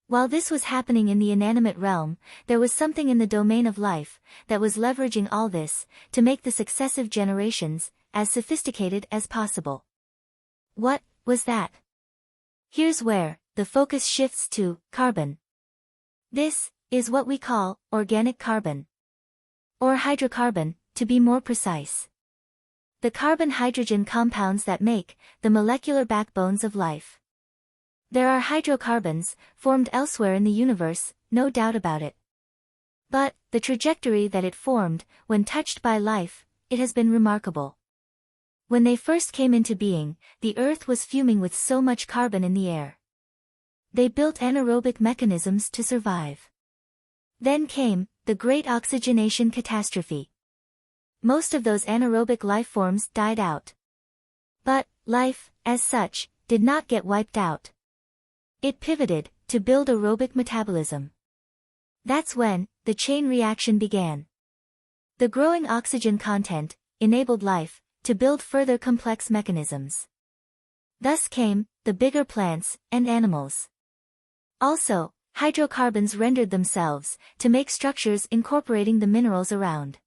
While this was happening in the inanimate realm, there was something in the domain of life that was leveraging all this to make the successive generations as sophisticated as possible. What was that? Here's where the focus shifts to carbon. This is what we call organic carbon, or hydrocarbon, to be more precise. The carbon-hydrogen compounds that make the molecular backbones of life. There are hydrocarbons formed elsewhere in the universe, no doubt about it. But the trajectory that it formed when touched by life, it has been remarkable. When they first came into being, the Earth was fuming with so much carbon in the air. They built anaerobic mechanisms to survive. Then came the Great Oxygenation Catastrophe. Most of those anaerobic life forms died out. But life, as such, did not get wiped out. It pivoted to build aerobic metabolism. That's when the chain reaction began. The growing oxygen content enabled life to build further complex mechanisms. Thus came the bigger plants and animals. Also, hydrocarbons rendered themselves to make structures incorporating the minerals around.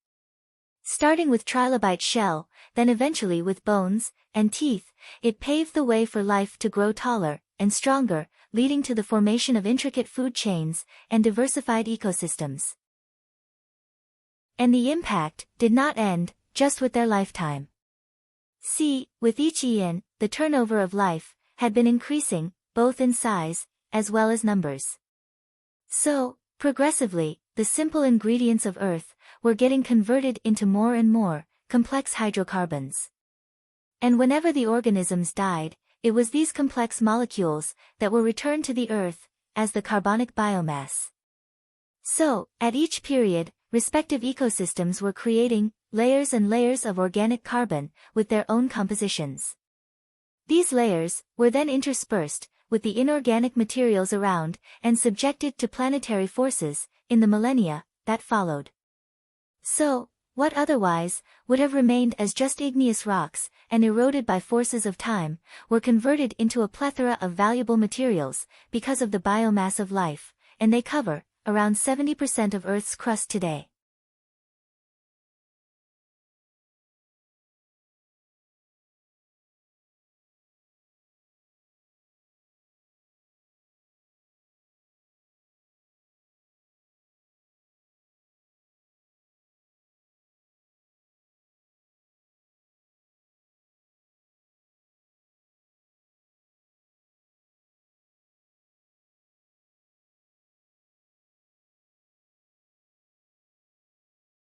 Starting with Trilobite shell, then eventually with bones and teeth, it paved the way for life to grow taller and stronger, leading to the formation of intricate food chains and diversified ecosystems. And the impact did not end just with their lifetime. See, with each eon, the turnover of life had been increasing, both in size as well as numbers. So, progressively, the simple ingredients of Earth were getting converted into more and more complex hydrocarbons. And whenever the organisms died, it was these complex molecules that were returned to the Earth as the carbonic biomass. So, at each period, respective ecosystems were creating layers and layers of organic carbon with their own compositions. These layers were then interspersed with the inorganic materials around and subjected to planetary forces in the millennia that followed. So, what otherwise would have remained as just igneous rocks and eroded by forces of time were converted into a plethora of valuable materials because of the biomass of life, and they cover around 70% of Earth's crust today.